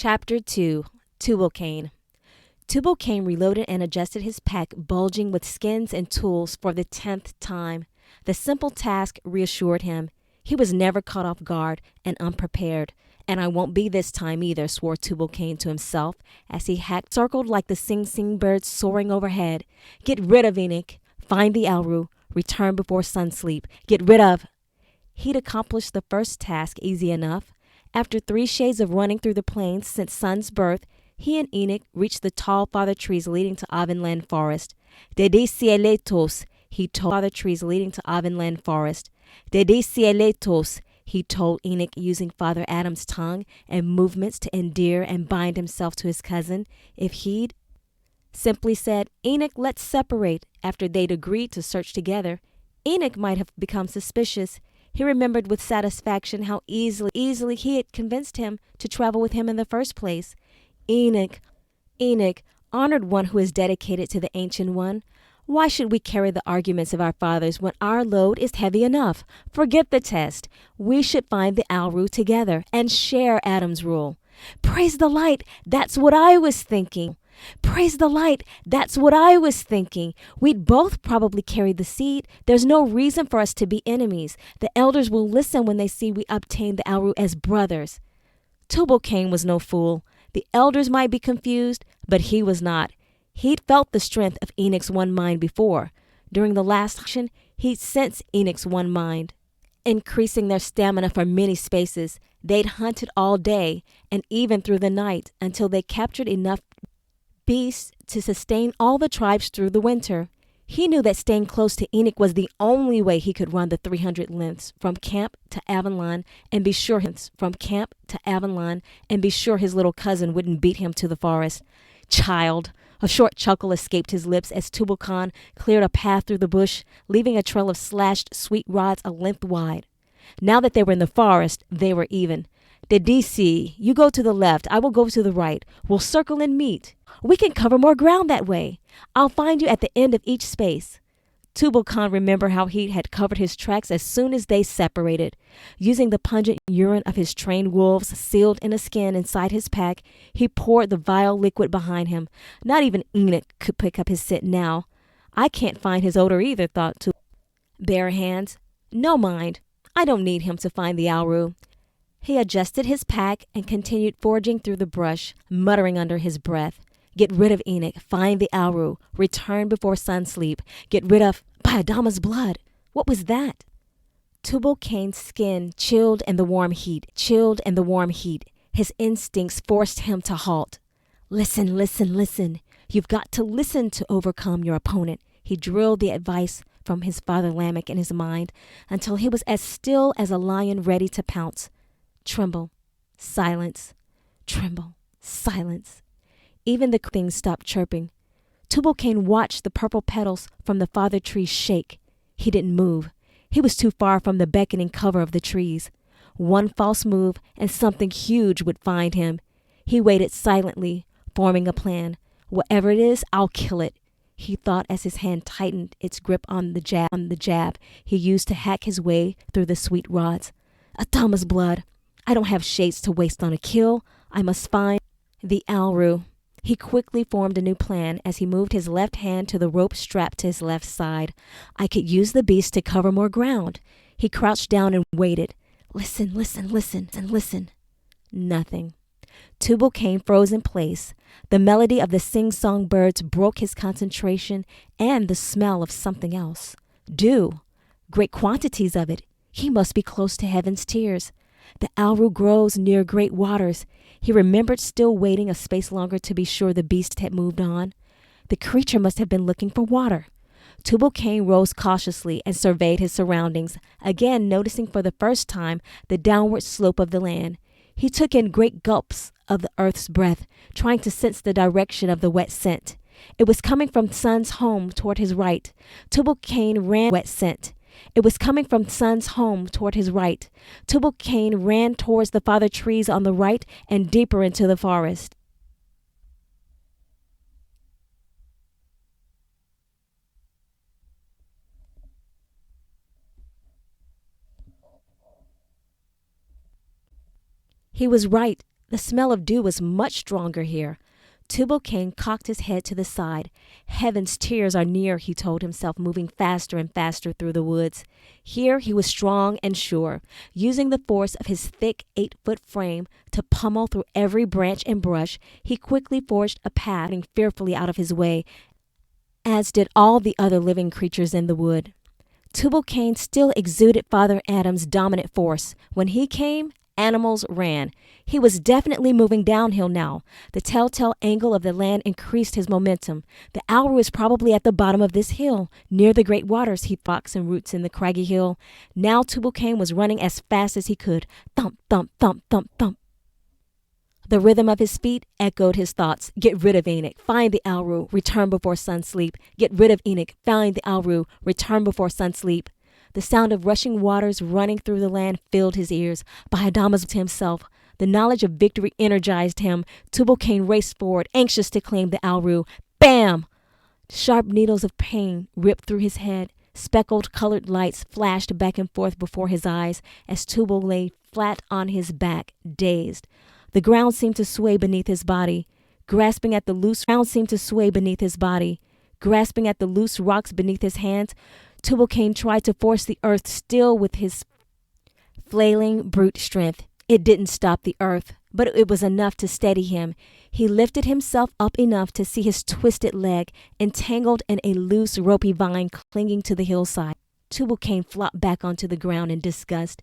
Chapter 2 Tubal Cain. Tubal Cain reloaded and adjusted his pack, bulging with skins and tools for the 10th time. The simple task reassured him. He was never caught off guard and unprepared. And I won't be this time either, swore Tubal Cain to himself as he circled like the sing-sing birds soaring overhead. Get rid of Enoch. Find the Alru. Return before sunsleep. Get rid of... He'd accomplished the first task easy enough. After 3 shades of running through the plains since Sun's birth, he and Enoch reached the tall father trees leading to Avonland Forest. Dedicieletos, he told father trees leading to Avonland Forest. Dedicieletos, he told Enoch using Father Adam's tongue and movements to endear and bind himself to his cousin. If he'd simply said, Enoch, let's separate, after they'd agreed to search together, Enoch might have become suspicious. He remembered with satisfaction how easily he had convinced him to travel with him in the first place. Enoch, honored one who is dedicated to the Ancient One, why should we carry the arguments of our fathers when our load is heavy enough? Forget the test. We should find the Alru together and share Adam's rule. Praise the light, that's what I was thinking. Praise the light, that's what I was thinking. We'd both probably carry the seed. There's no reason for us to be enemies. The elders will listen when they see we obtain the Alru as brothers. Tubal Cain was no fool. The elders might be confused, but he was not. He'd felt the strength of Enoch's one mind before. During the last action, he'd sensed Enoch's one mind, increasing their stamina for many spaces. They'd hunted all day and even through the night until they captured enough beasts to sustain all the tribes through the winter. He knew that staying close to Enoch was the only way he could run the 300 lengths from camp to Avonland and be sure his little cousin wouldn't beat him to the forest. Child! A short chuckle escaped his lips as Tubal Cain cleared a path through the bush, leaving a trail of slashed sweet rods a length wide. Now that they were in the forest, they were even. Dedici, you go to the left, I will go to the right. We'll circle and meet. We can cover more ground that way. I'll find you at the end of each space. Tubal Cain remembered how he had covered his tracks as soon as they separated. Using the pungent urine of his trained wolves sealed in a skin inside his pack, he poured the vile liquid behind him. Not even Enoch could pick up his scent now. I can't find his odor either, thought Tubal. Bare hands. No mind. I don't need him to find the Alru. He adjusted his pack and continued forging through the brush, muttering under his breath. Get rid of Enoch. Find the Alru. Return before sunsleep. Get rid of... By Adama's blood! What was that? Tubal Cain's skin chilled in the warm heat. His instincts forced him to halt. Listen. You've got to listen to overcome your opponent. He drilled the advice from his father Lamech in his mind until he was as still as a lion ready to pounce. Tremble. Silence. Tremble. Silence. Even the things stopped chirping. Tubal Cain watched the purple petals from the father trees shake. He didn't move. He was too far from the beckoning cover of the trees. One false move and something huge would find him. He waited silently, forming a plan. Whatever it is, I'll kill it, he thought as his hand tightened its grip on the jab he used to hack his way through the sweet rods. Adama's blood. I don't have shades to waste on a kill. I must find the Alru. He quickly formed a new plan as he moved his left hand to the rope strapped to his left side. I could use the beast to cover more ground. He crouched down and waited. Listen. Nothing. Tubal Cain froze in place. The melody of the sing-song birds broke his concentration and the smell of something else. Dew. Great quantities of it. He must be close to heaven's tears. The Alru grows near great waters. He remembered still waiting a space longer to be sure the beast had moved on. The creature must have been looking for water. Tubal Cain rose cautiously and surveyed his surroundings, again noticing for the first time the downward slope of the land. He took in great gulps of the earth's breath, trying to sense the direction of the wet scent. It was coming from Sun's home toward his right. Tubal Cain ran wet scent. It was coming from Sun's home toward his right. Tubal Cain ran towards the father trees on the right and deeper into the forest. He was right. The smell of dew was much stronger here. Tubal Cain cocked his head to the side. Heaven's tears are near, he told himself, moving faster and faster through the woods. Here he was strong and sure, using the force of his thick 8-foot frame to pummel through every branch and brush. He quickly forged a path, fearfully out of his way, as did all the other living creatures in the wood. Tubal Cain still exuded Father Adam's dominant force. When he came, animals ran. He was definitely moving downhill now. The telltale angle of the land increased his momentum. The owl was probably at the bottom of this hill, near the great waters, he thought, and roots in the craggy hill. Now Tubal Cain was running as fast as he could. Thump, thump, thump, thump, thump. The rhythm of his feet echoed his thoughts. Get rid of Enoch. Find the Alru. Return before sun sleep. Get rid of Enoch. Find the Alru. Return before sun sleep. The sound of rushing waters running through the land filled his ears. By Adamas to himself. The knowledge of victory energized him. Tubal Cain raced forward, anxious to claim the Alru. Bam! Sharp needles of pain ripped through his head. Speckled colored lights flashed back and forth before his eyes as Tubal lay flat on his back, dazed. The ground seemed to sway beneath his body. Grasping at the loose rocks beneath his hands, Tubal Cain tried to force the earth still with his flailing brute strength. It didn't stop the earth, but it was enough to steady him. He lifted himself up enough to see his twisted leg entangled in a loose, ropey vine clinging to the hillside. Tubal Cain flopped back onto the ground in disgust.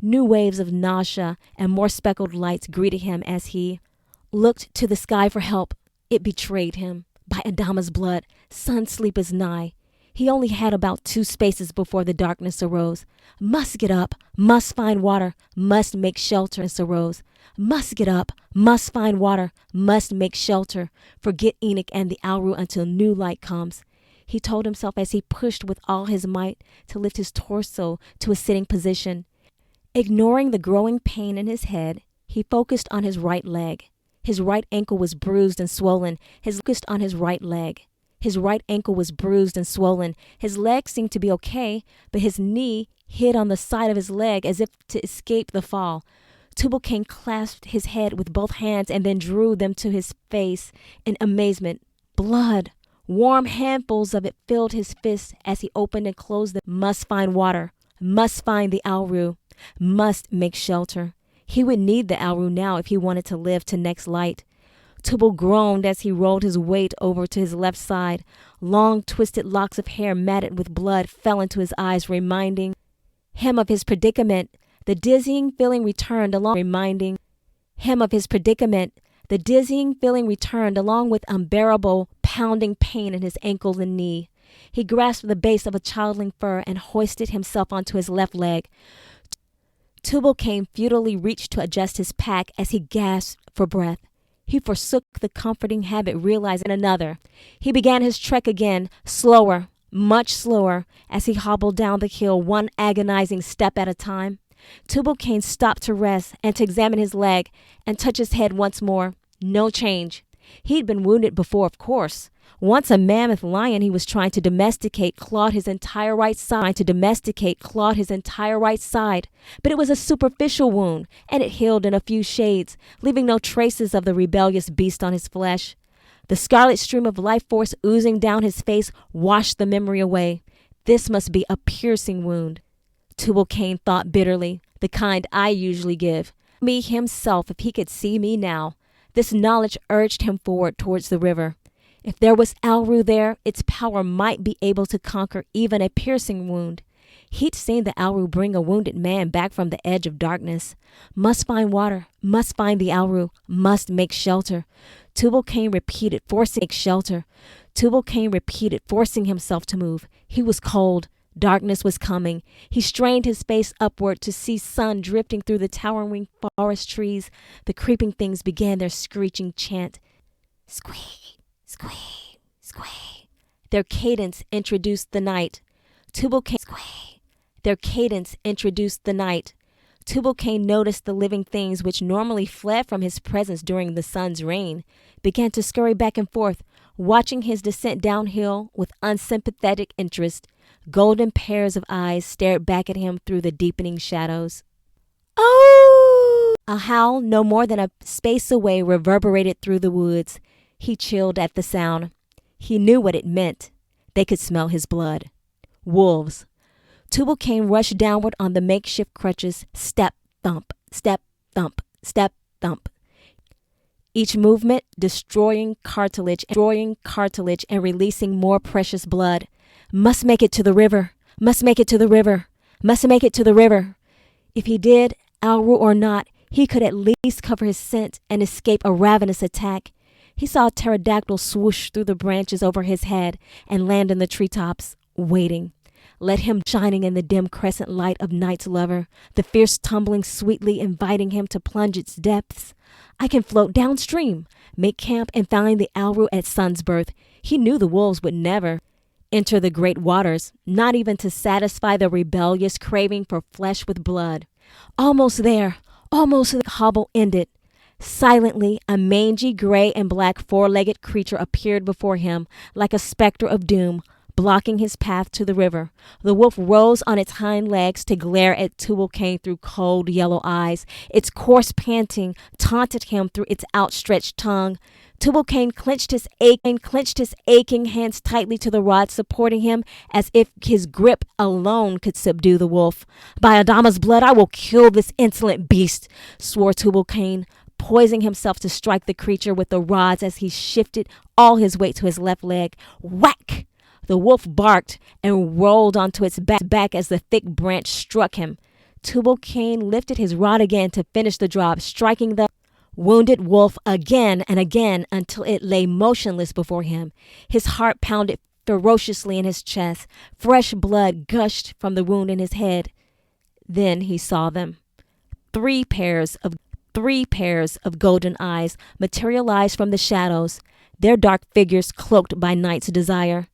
New waves of nausea and more speckled lights greeted him as he looked to the sky for help. It betrayed him. By Adama's blood, sun sleep is nigh. He only had about 2 spaces before the darkness arose. Must get up, must find water, must make shelter, arose. Must get up, must find water, must make shelter. Forget Enoch and the Alru until new light comes. He told himself as he pushed with all his might to lift his torso to a sitting position. Ignoring the growing pain in his head, he focused on his right leg. His right ankle was bruised and swollen. His right ankle was bruised and swollen. His leg seemed to be okay, but his knee hit on the side of his leg as if to escape the fall. Tubal Cain clasped his head with both hands and then drew them to his face in amazement. Blood! Warm handfuls of it filled his fists as he opened and closed them. Must find water. Must find the Alru. Must make shelter. He would need the Alru now if he wanted to live to next light. Tubal groaned as he rolled his weight over to his left side. Long, twisted locks of hair matted with blood fell into his eyes, reminding him of his predicament. The dizzying feeling returned along with unbearable, pounding pain in his ankle and knee. He grasped the base of a childling fir and hoisted himself onto his left leg. Tubal Cain futilely reached to adjust his pack as he gasped for breath. He forsook the comforting habit, realizing another. He began his trek again, slower, much slower, as he hobbled down the hill, one agonizing step at a time. Tubal Cain stopped to rest and to examine his leg and touch his head once more. No change. He'd been wounded before, of course. Once a mammoth lion he was trying to domesticate clawed his entire right side, but it was a superficial wound, and it healed in a few shades, leaving no traces of the rebellious beast on his flesh. The scarlet stream of life force oozing down his face washed the memory away. This must be a piercing wound. Tubal Cain thought bitterly, the kind I usually give. Me himself if he could see me now. This knowledge urged him forward towards the river. If there was Alru there, its power might be able to conquer even a piercing wound. He'd seen the Alru bring a wounded man back from the edge of darkness. Must find water, must find the Alru, must make shelter. Tubal Cain repeated, forcing himself to move. He was cold. Darkness was coming. He strained his face upward to see sun drifting through the towering forest trees. The creeping things began their screeching chant. Squee, squee, squee. Their cadence introduced the night. Tubal Cain noticed the living things which normally fled from his presence during the sun's reign, began to scurry back and forth, watching his descent downhill with unsympathetic interest. Golden pairs of eyes stared back at him through the deepening shadows. Oh! A howl no more than a space away reverberated through the woods. He chilled at the sound. He knew what it meant. They could smell his blood. Wolves. Tubal Cain rushed downward on the makeshift crutches. Step, thump, step, thump, step, thump. Each movement destroying cartilage and releasing more precious blood. Must make it to the river. Must make it to the river. Must make it to the river. If he did, Alru or not, he could at least cover his scent and escape a ravenous attack. He saw a pterodactyl swoosh through the branches over his head and land in the treetops, waiting. Let him shining in the dim crescent light of night's lover, the fierce tumbling sweetly inviting him to plunge its depths. I can float downstream, make camp and find the Alru at sun's birth. He knew the wolves would never enter the great waters, not even to satisfy the rebellious craving for flesh with blood. Almost there, almost the hobble ended. Silently, a mangy gray and black four-legged creature appeared before him like a specter of doom, blocking his path to the river. The wolf rose on its hind legs to glare at Tubal Cain through cold yellow eyes. Its coarse panting taunted him through its outstretched tongue. Tubal Cain clenched his aching hands tightly to the rod supporting him, as if his grip alone could subdue the wolf. By Adama's blood, I will kill this insolent beast, swore Tubal Cain, poising himself to strike the creature with the rods as he shifted all his weight to his left leg. Whack! The wolf barked and rolled onto its back as the thick branch struck him. Tubal Cain lifted his rod again to finish the job, striking the wounded wolf again and again until it lay motionless before him. His heart pounded ferociously in his chest. Fresh blood gushed from the wound in his head. Then he saw them. Three pairs of golden eyes materialized from the shadows, their dark figures cloaked by night's desire.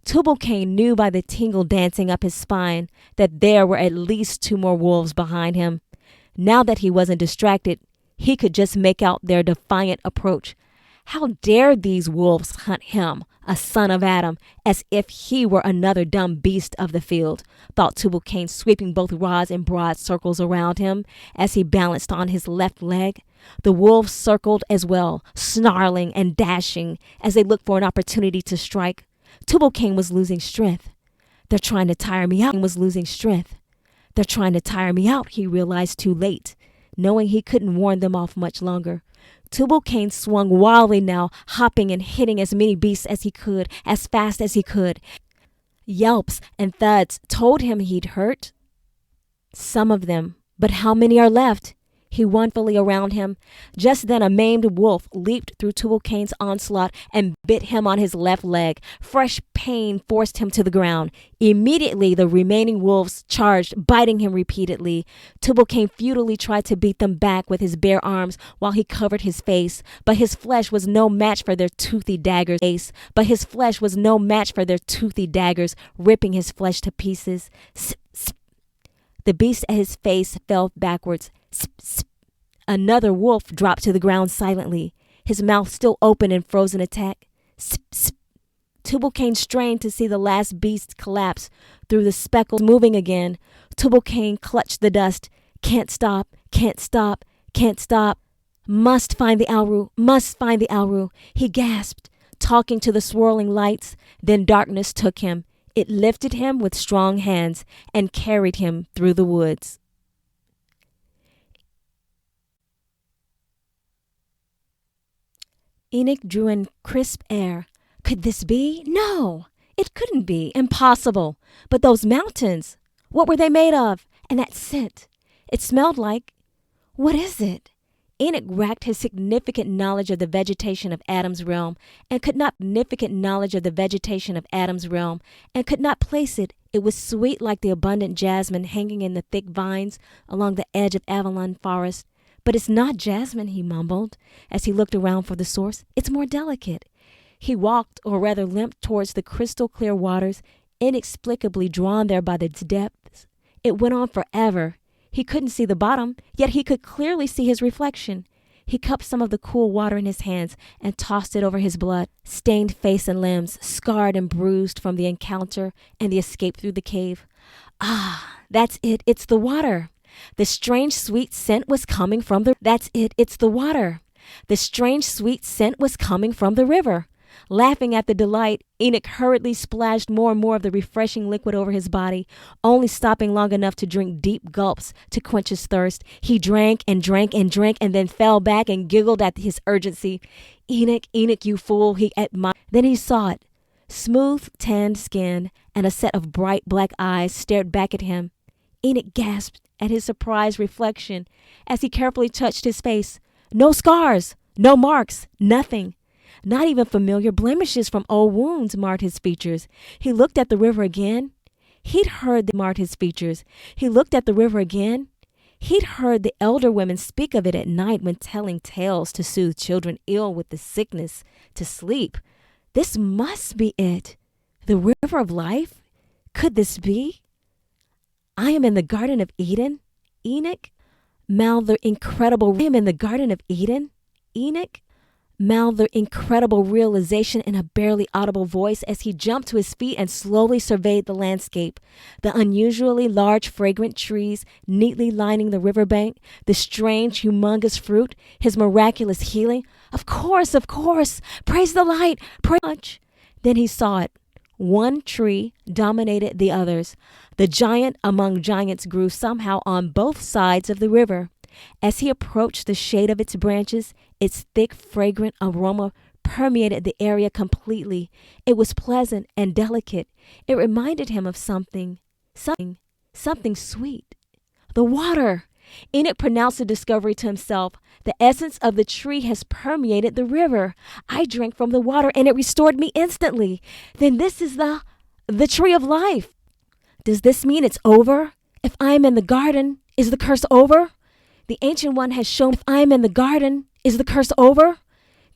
Tubal Cain knew by the tingle dancing up his spine that there were at least two more wolves behind him. Now that he wasn't distracted, he could just make out their defiant approach. How dare these wolves hunt him, a son of Adam, as if he were another dumb beast of the field, thought Tubal Cain, sweeping both rods in broad circles around him as he balanced on his left leg. The wolves circled as well, snarling and dashing as they looked for an opportunity to strike. Tubal Cain was losing strength. They're trying to tire me out. They're trying to tire me out, he realized too late, knowing he couldn't warn them off much longer. Tubal Cain swung wildly now, hopping and hitting as many beasts as he could, as fast as he could. Yelps and thuds told him he'd hurt some of them, but how many are left? He won fully around him. Just then a maimed wolf leaped through Tubal Cain's onslaught and bit him on his left leg. Fresh pain forced him to the ground. Immediately the remaining wolves charged, biting him repeatedly. Tubal Cain futilely tried to beat them back with his bare arms while he covered his face, but his flesh was no match for their toothy daggers. Ripping his flesh to pieces. Sp, sp. The beast at his face fell backwards. Sp, sp. Another wolf dropped to the ground silently, his mouth still open in frozen attack. Sp, sp. Tubal Cain strained to see the last beast collapse through the speckles moving again. Tubal Cain clutched the dust. Can't stop. Must find the Alru. He gasped, talking to the swirling lights. Then darkness took him. It lifted him with strong hands and carried him through the woods. Enoch drew in crisp air. Could this be? No, it couldn't be. Impossible. But those mountains, what were they made of? And that scent, it smelled like... What is it? Enoch racked his significant knowledge of the vegetation of Adam's realm and could not place it. It was sweet like the abundant jasmine hanging in the thick vines along the edge of Avalon Forest. But it's not jasmine, he mumbled as he looked around for the source. It's more delicate. He walked, or rather limped, towards the crystal clear waters, inexplicably drawn there by its depths. It went on forever. He couldn't see the bottom, yet he could clearly see his reflection. He cupped some of the cool water in his hands and tossed it over his blood-stained face and limbs, scarred and bruised from the encounter and the escape through the cave. Ah, that's it. It's the water. The strange sweet scent was coming from that's it, it's the water. The strange sweet scent was coming from the river. Laughing at the delight, Enoch hurriedly splashed more and more of the refreshing liquid over his body, only stopping long enough to drink deep gulps to quench his thirst. He drank and drank and drank and then fell back and giggled at his urgency. Enoch, Enoch, you fool, he admired. Then he saw it. Smooth, tanned skin and a set of bright black eyes stared back at him. Enoch gasped at his surprised reflection as he carefully touched his face. No scars, no marks, nothing. Not even familiar blemishes from old wounds marred his features. He looked at the river again. He'd heard He looked at the river again. He'd heard the elder women speak of it at night when telling tales to soothe children ill with the sickness to sleep. This must be it. The river of life? Could this be? I am in the Garden of Eden, Enoch? Mouthed the incredible realization in a barely audible voice as he jumped to his feet and slowly surveyed the landscape. The unusually large, fragrant trees neatly lining the riverbank, the strange, humongous fruit, his miraculous healing. Of course, praise the light, praise. Then he saw it. One tree dominated the others. The giant among giants grew somehow on both sides of the river. As he approached the shade of its branches, its thick, fragrant aroma permeated the area completely. It was pleasant and delicate. It reminded him of something sweet. The water. Enoch pronounced the discovery to himself. The essence of the tree has permeated the river. I drank from the water and it restored me instantly. Then this is the tree of life. Does this mean it's over? If I am in the garden, is the curse over? The Ancient One has shown if I am in the garden, is the curse over?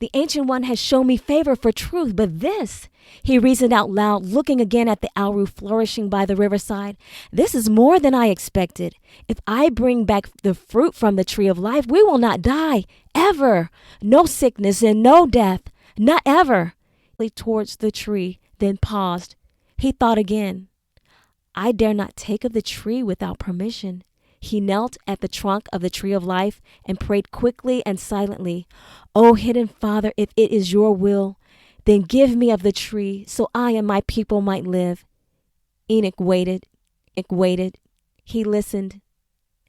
The Ancient One has shown me favor for truth, but this, he reasoned out loud, looking again at the aru flourishing by the riverside. This is more than I expected. If I bring back the fruit from the tree of life, we will not die, ever. No sickness and no death, not ever. Towards the tree, then paused. He thought again. I dare not take of the tree without permission. He knelt at the trunk of the tree of life and prayed quickly and silently. O hidden Father, if it is your will, then give me of the tree so I and my people might live. Enoch waited. He listened.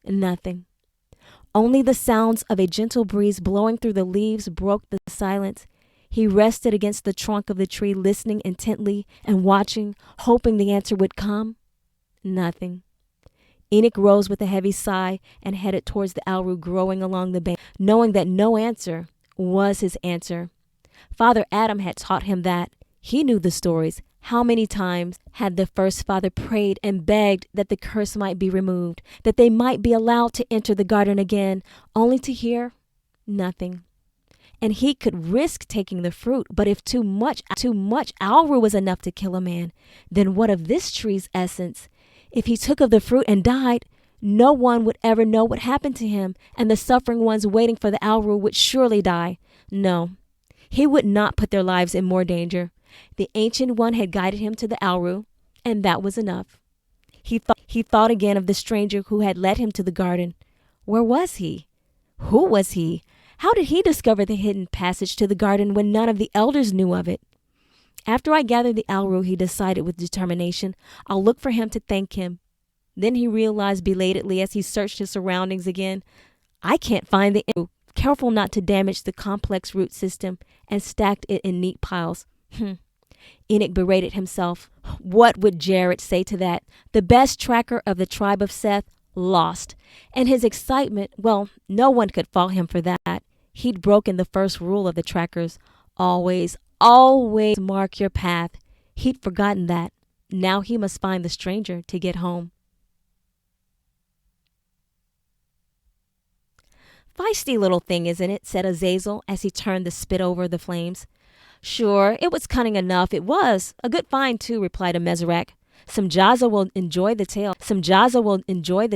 Nothing. Only the sounds of a gentle breeze blowing through the leaves broke the silence. He rested against the trunk of the tree, listening intently and watching, hoping the answer would come. Nothing. Enoch rose with a heavy sigh and headed towards the aru growing along the bank, knowing that no answer was his answer. Father Adam had taught him that. He knew the stories. How many times had the first father prayed and begged that the curse might be removed, that they might be allowed to enter the garden again, only to hear nothing. And he could risk taking the fruit, but if too much aru was enough to kill a man, then what of this tree's essence? If he took of the fruit and died, no one would ever know what happened to him, and the suffering ones waiting for the aru would surely die. No, he would not put their lives in more danger. The Ancient One had guided him to the aru, and that was enough. He thought again of the stranger who had led him to the garden. Where was he? Who was he? How did he discover the hidden passage to the garden when none of the elders knew of it? After I gather the aru, he decided with determination, I'll look for him to thank him. Then he realized belatedly as he searched his surroundings again, I can't find the aru. Careful not to damage the complex root system, and stacked it in neat piles. Enoch berated himself. What would Jared say to that? The best tracker of the tribe of Seth, lost. And his excitement, well, no one could fault him for that. He'd broken the first rule of the trackers. Always mark your path. He'd forgotten that. Now he must find the stranger to get home. Feisty little thing, isn't it? Said Azazel as he turned the spit over the flames. Sure, it was cunning enough. It was. A good find, too, replied Amezrach. Some Jaza will enjoy the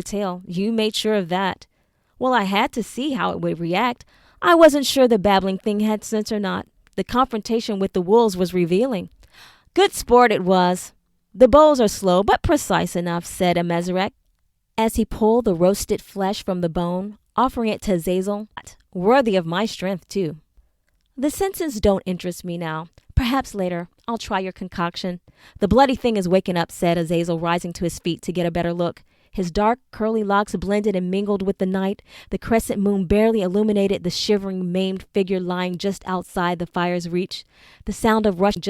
tale. You made sure of that. Well, I had to see how it would react. I wasn't sure the babbling thing had sense or not. The confrontation with the wolves was revealing. Good sport it was. The bows are slow, but precise enough, said Amezrach. as he pulled the roasted flesh from the bone, offering it to Azazel, worthy of my strength too. The senses don't interest me now. Perhaps later I'll try your concoction. The bloody thing is waking up, said Azazel, rising to his feet to get a better look. His dark, curly locks blended and mingled with the night. The crescent moon barely illuminated the shivering, maimed figure lying just outside the fire's reach. The sound of rushing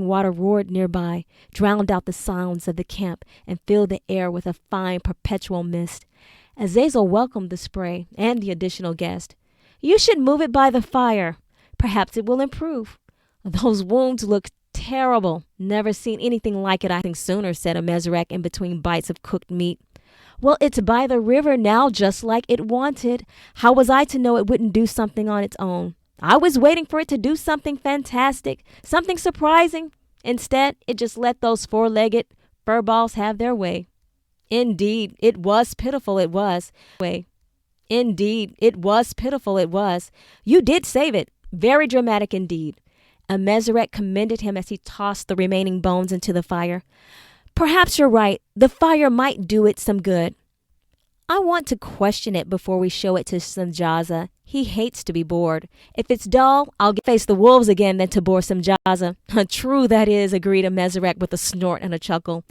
water roared nearby, drowned out the sounds of the camp, and filled the air with a fine, perpetual mist. Azazel welcomed the spray and the additional guest. You should move it by the fire. Perhaps it will improve. Those wounds look terrible. Never seen anything like it, I think, sooner, said Amezrach in between bites of cooked meat. Well, it's by the river now, just like it wanted. How was I to know it wouldn't do something on its own? I was waiting for it to do something fantastic, something surprising. Instead, it just let those four-legged furballs have their way. Indeed, it was pitiful, it was. Indeed, it was pitiful, it was. You did save it. Very dramatic indeed. Amezrach commended him as he tossed the remaining bones into the fire. Perhaps you're right. The fire might do it some good. I want to question it before we show it to Samjaza. He hates to be bored. If it's dull, I'll face the wolves again than to bore Samjaza. True that is, agreed Amezrach with a snort and a chuckle.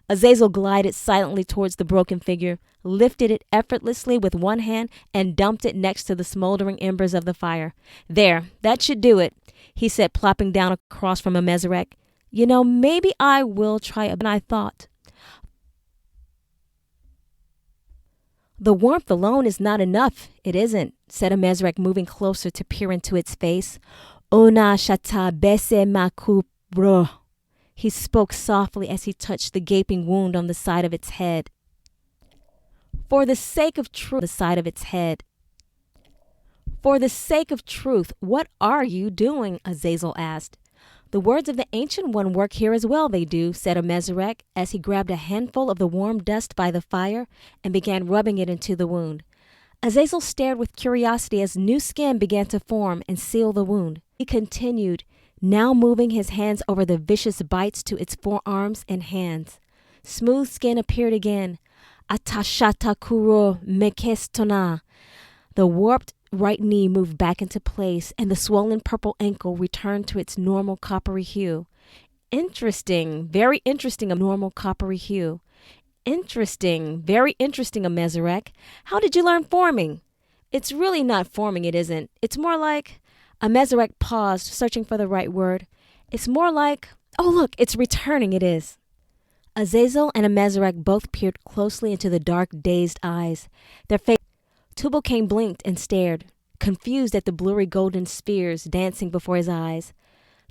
Azazel glided silently towards the broken figure, lifted it effortlessly with one hand, and dumped it next to the smoldering embers of the fire. There, that should do it, he said, plopping down across from Amezrach. You know, maybe I will try it, I thought. The warmth alone is not enough. It isn't, said Amezrach, moving closer to peer into its face. Ona shata bese makubro. He spoke softly as he touched the gaping wound on the side of its head. For the sake of truth, For the sake of truth, what are you doing? Azazel asked. The words of the Ancient One work here as well, they do, said Amezrach, as he grabbed a handful of the warm dust by the fire and began rubbing it into the wound. Azazel stared with curiosity as new skin began to form and seal the wound. He continued, now moving his hands over the vicious bites to its forearms and hands. Smooth skin appeared again. Atashata kuro mekestona. The warped right knee moved back into place, and the swollen purple ankle returned to its normal coppery hue. Interesting, very interesting, a normal coppery hue. Interesting, very interesting, Amezrach. How did you learn forming? It's really not forming, it isn't. It's more like... Amezrach paused, searching for the right word. It's more like... Oh, look, it's returning, it is. Azazel and Amezrach both peered closely into the dark, dazed eyes. Their faces... Tubal Cain blinked and stared, confused at the blurry golden spheres dancing before his eyes.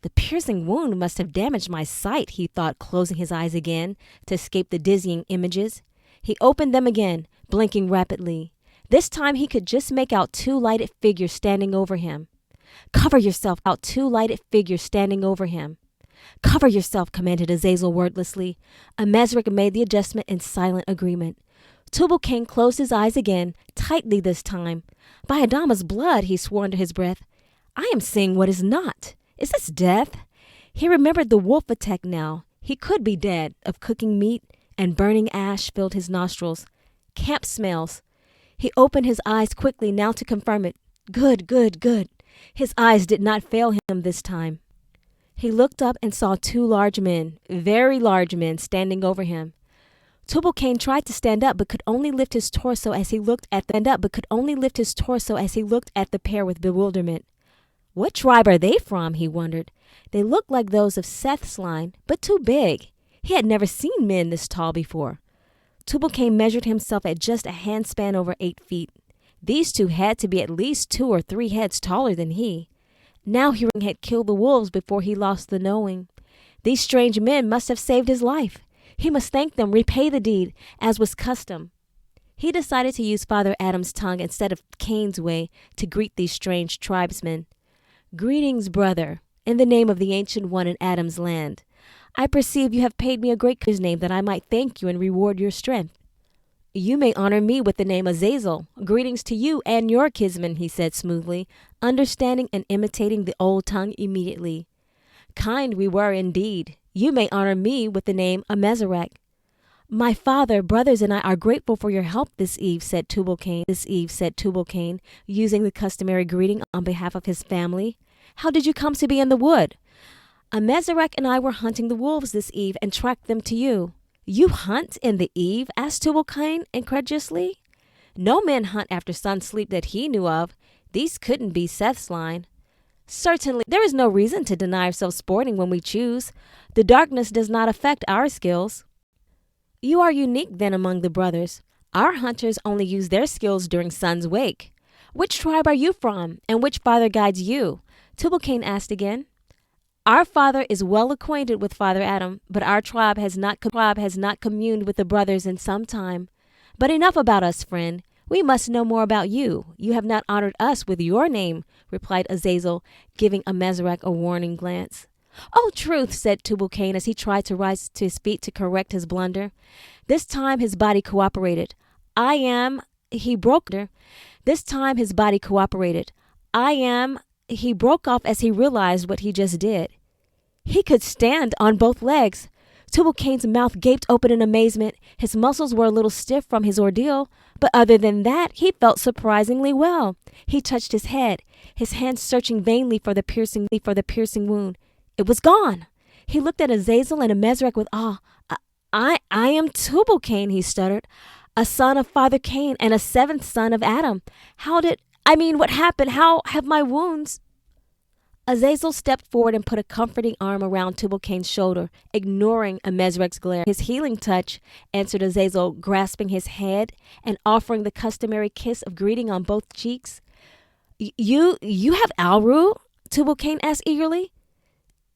The piercing wound must have damaged my sight, he thought, closing his eyes again to escape the dizzying images. He opened them again, blinking rapidly. This time he could just make out two lighted figures standing over him. Cover yourself, Cover yourself, commanded Azazel wordlessly. Amezrach made the adjustment in silent agreement. Tubal Cain closed his eyes again, tightly this time. By Adama's blood, he swore under his breath, I am seeing what is not. Is this death? He remembered the wolf attack now. He could be dead. Of cooking meat and burning ash filled his nostrils. Camp smells. He opened his eyes quickly now to confirm it. Good, good, good. His eyes did not fail him this time. He looked up and saw two large men, very large men, standing over him. Tubal Cain tried to stand up but could only lift his torso as he looked at the pair with bewilderment. What tribe are they from, he wondered. They looked like those of Seth's line, but too big. He had never seen men this tall before. Tubal Cain measured himself at just a handspan over 8 feet. These two had to be at least 2 or 3 heads taller than he. Now he had killed the wolves before he lost the knowing. These strange men must have saved his life. He must thank them, repay the deed, as was custom. He decided to use Father Adam's tongue instead of Cain's way to greet these strange tribesmen. Greetings, brother, in the name of the Ancient One in Adam's land. I perceive you have paid me a great name that I might thank you and reward your strength. You may honor me with the name Azazel. Greetings to you and your kinsmen, he said smoothly, understanding and imitating the old tongue immediately. Kind we were indeed. You may honor me with the name Amezrach. My father, brothers, and I are grateful for your help this eve, said Tubal Cain. Using the customary greeting on behalf of his family. How did you come to be in the wood? Amezrach and I were hunting the wolves this eve and tracked them to you. You hunt in the eve? Asked Tubal Cain incredulously. No men hunt after sun sleep that he knew of. These couldn't be Seth's line. Certainly, there is no reason to deny ourselves sporting when we choose. The darkness does not affect our skills. You are unique then among the brothers. Our hunters only use their skills during sun's wake. Which tribe are you from, and which father guides you? Tubal Cain asked again. Our father is well acquainted with Father Adam, but our tribe has not communed with the brothers in some time. But enough about us, friend. We must know more about you. You have not honored us with your name, replied Azazel, giving Amezrach a warning glance. Oh, truth, said Tubal Cain as he tried to rise to his feet to correct his blunder. This time his body cooperated. He broke off as he realized what he just did. He could stand on both legs. Tubal Cain's mouth gaped open in amazement. His muscles were a little stiff from his ordeal, but other than that, he felt surprisingly well. He touched his head, his hands searching vainly for the piercing wound. It was gone. He looked at Azazel and Amezrach with awe. I am Tubal Cain, he stuttered, a son of Father Cain and a seventh son of Adam. What happened? How have my wounds? Azazel stepped forward and put a comforting arm around Tubal Cain's shoulder, ignoring Amezrach's glare. His healing touch, answered Azazel, grasping his head and offering the customary kiss of greeting on both cheeks. You have Alru? Tubal Cain asked eagerly.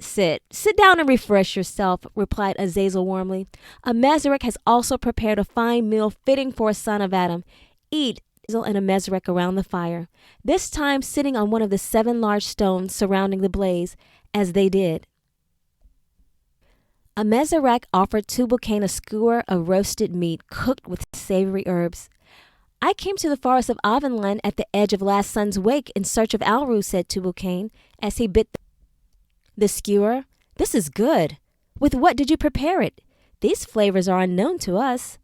Sit down and refresh yourself, replied Azazel warmly. Amezrach has also prepared a fine meal fitting for a son of Adam. Eat, Azazel and Amezrach around the fire, this time sitting on one of the 7 large stones surrounding the blaze, as they did. Amezrach offered Tubal Cain a skewer of roasted meat cooked with savory herbs. I came to the forest of Avonland at the edge of last sun's wake in search of Alru, said Tubal Cain, as he bit the skewer. This is good. With what did you prepare it? These flavors are unknown to us.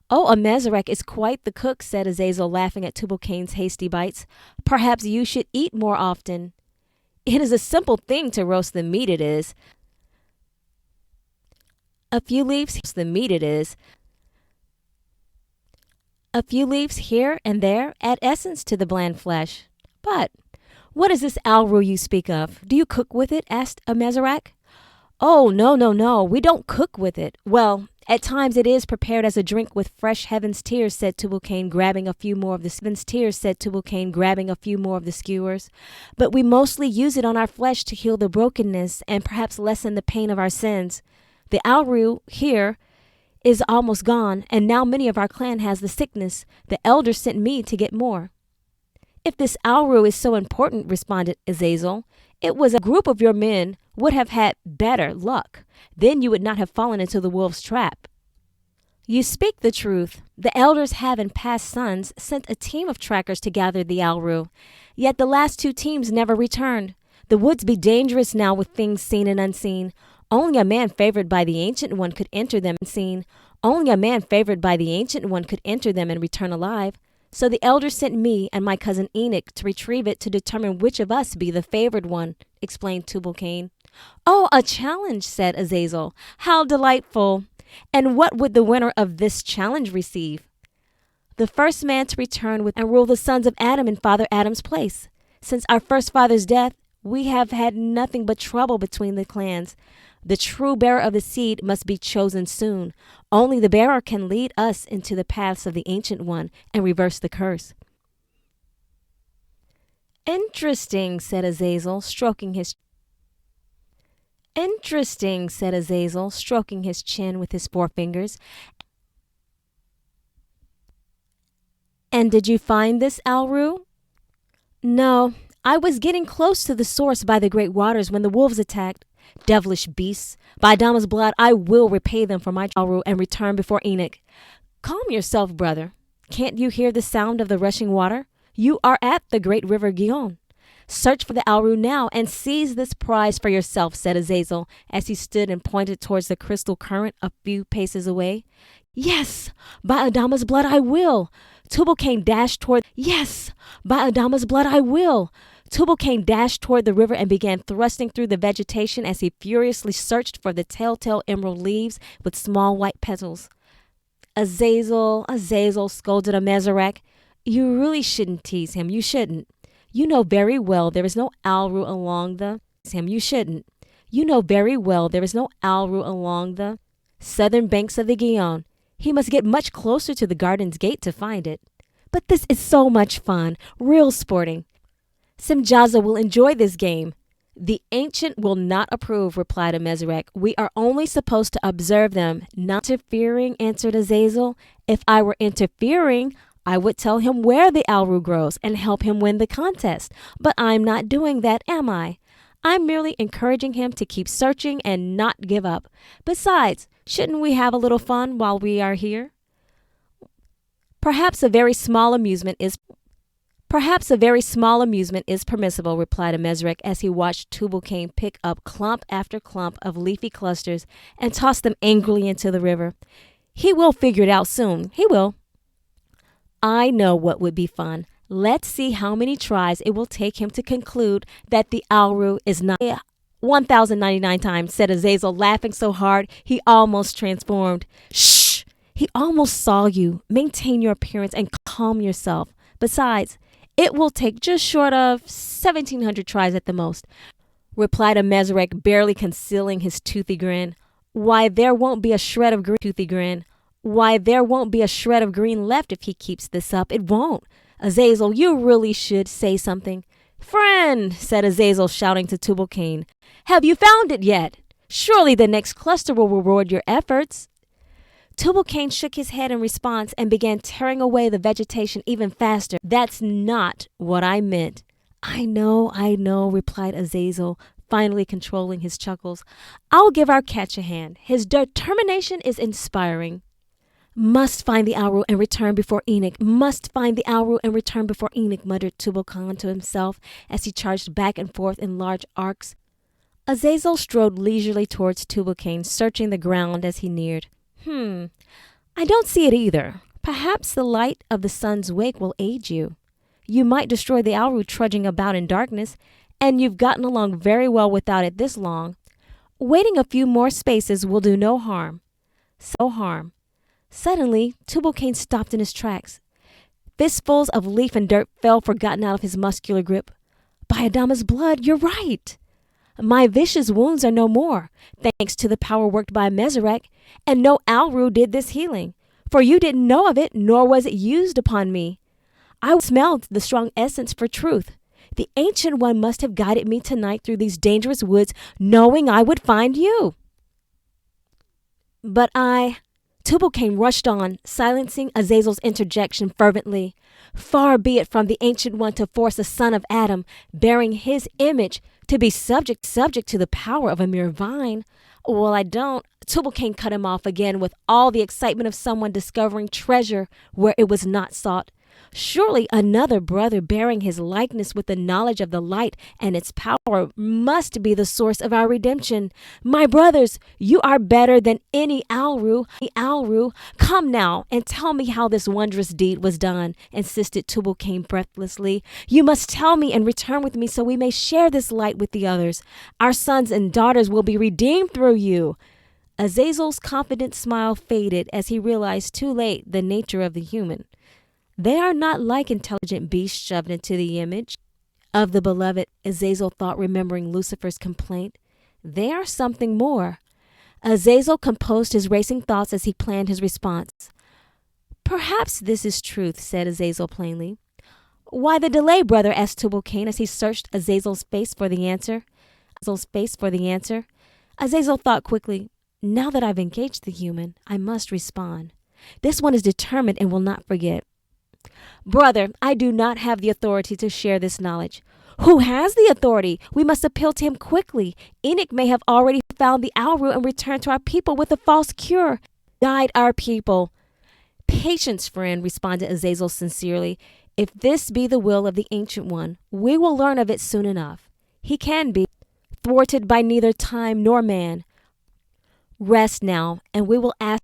Oh, Amezrach is quite the cook, said Azazel, laughing at Tubal Cain's hasty bites. Perhaps you should eat more often. It is a simple thing to roast the meat, it is. A few leaves here and there add essence to the bland flesh. But what is this Alru you speak of? Do you cook with it? Asked Amezrach. Oh, no, we don't cook with it. Well, at times it is prepared as a drink with fresh heaven's tears, said Tubal Cain, grabbing a few more of the skewers. But we mostly use it on our flesh to heal the brokenness and perhaps lessen the pain of our sins. The Alru here is almost gone, and now many of our clan has the sickness. The elders sent me to get more. If this Alru is so important, responded Azazel, it was a group of your men would have had better luck. Then you would not have fallen into the wolf's trap. You speak the truth. The elders have in past suns sent a team of trackers to gather the Alru. Yet the last 2 teams never returned. The woods be dangerous now with things seen and unseen. Only a man favored by the Ancient One could enter them and return alive. So the elders sent me and my cousin Enoch to retrieve it to determine which of us be the favored one, explained Tubal Cain. Oh, a challenge, said Azazel. How delightful. And what would the winner of this challenge receive? The first man to return with and rule the sons of Adam in Father Adam's place. Since our first father's death, we have had nothing but trouble between the clans. The true bearer of the seed must be chosen soon. Only the bearer can lead us into the paths of the Ancient One and reverse the curse. Interesting, said Azazel, stroking his chin with his forefingers. And did you find this Alru? No, I was getting close to the source by the great waters when the wolves attacked. Devilish beasts, by Adam's blood I will repay them for my Alru and return before Enoch. Calm yourself, brother. Can't you hear the sound of the rushing water? You are at the great river Gihon. Search for the Alru now and seize this prize for yourself, said Azazel, as he stood and pointed towards the crystal current a few paces away. Yes, by Adama's blood I will. Tubal Cain dashed toward. Yes, by Adama's blood I will. Tubal Cain dashed toward the river and began thrusting through the vegetation as he furiously searched for the telltale emerald leaves with small white petals. Azazel, Azazel, scolded Amezrach. You really shouldn't tease him. You shouldn't. You know very well there is no alru along the. You shouldn't. You know very well there is no alru along the southern banks of the Gihon. He must get much closer to the garden's gate to find it. But this is so much fun, real sporting. Simjaza will enjoy this game. The ancient will not approve, replied Amezrach. We are only supposed to observe them, not interfering, answered Azazel. If I were interfering, I would tell him where the alru grows and help him win the contest. But I'm not doing that, am I? I'm merely encouraging him to keep searching and not give up. Besides, shouldn't we have a little fun while we are here? Perhaps a very small amusement is permissible, replied Amezrach as he watched Tubal Cain pick up clump after clump of leafy clusters and toss them angrily into the river. He will figure it out soon. He will. I know what would be fun. Let's see how many tries it will take him to conclude that the alru is not 1,099 times, said Azazel, laughing so hard he almost transformed. Shh! He almost saw you. Maintain your appearance and calm yourself. Besides, it will take just short of 1,700 tries at the most, replied Amezrach, barely concealing his toothy grin. Why, there won't be a shred of green left if he keeps this up. It won't. Azazel, you really should say something. Friend, said Azazel, shouting to Tubal Cain, have you found it yet? Surely the next cluster will reward your efforts. Tubal Cain shook his head in response and began tearing away the vegetation even faster. That's not what I meant. I know, replied Azazel, finally controlling his chuckles. I'll give our catch a hand. His determination is inspiring. Must find the alru and return before Enoch. Must find the alru and return before Enoch, muttered Tubal Cain to himself as he charged back and forth in large arcs. Azazel strode leisurely towards Tubal Cain, searching the ground as he neared. I don't see it either. Perhaps the light of the sun's wake will aid you. You might destroy the alru trudging about in darkness, and you've gotten along very well without it this long. Waiting a few more spaces will do no harm. Suddenly, Tubal Cain stopped in his tracks. Fistfuls of leaf and dirt fell forgotten out of his muscular grip. By Adama's blood, you're right. My vicious wounds are no more, thanks to the power worked by Amezrach, and no alru did this healing, for you didn't know of it, nor was it used upon me. I smelled the strong essence for truth. The Ancient One must have guided me tonight through these dangerous woods, knowing I would find you. But Tubal Cain rushed on, silencing Azazel's interjection fervently. Far be it from the Ancient One to force a son of Adam, bearing his image, to be subject to the power of a mere vine. Well, I don't. Tubal Cain cut him off again with all the excitement of someone discovering treasure where it was not sought. Surely another brother bearing his likeness with the knowledge of the light and its power must be the source of our redemption. My brothers, you are better than any alru. Come now and tell me how this wondrous deed was done, insisted Tubal Cain breathlessly. You must tell me and return with me so we may share this light with the others. Our sons and daughters will be redeemed through you. Azazel's confident smile faded as he realized too late the nature of the human. They are not like intelligent beasts shoved into the image of the beloved, Azazel thought, remembering Lucifer's complaint. They are something more. Azazel composed his racing thoughts as he planned his response. Perhaps this is truth, said Azazel plainly. Why the delay, brother? Asked Tubal Cain as he searched Azazel's face for the answer. Azazel thought quickly. Now that I've engaged the human, I must respond. This one is determined and will not forget. Brother, I do not have the authority to share this knowledge. Who has the authority? We must appeal to him quickly. Enoch may have already found the alru and returned to our people with a false cure. Guide our people. Patience, friend, responded Azazel sincerely. If this be the will of the Ancient One, we will learn of it soon enough. He can be thwarted by neither time nor man. Rest now, and we will ask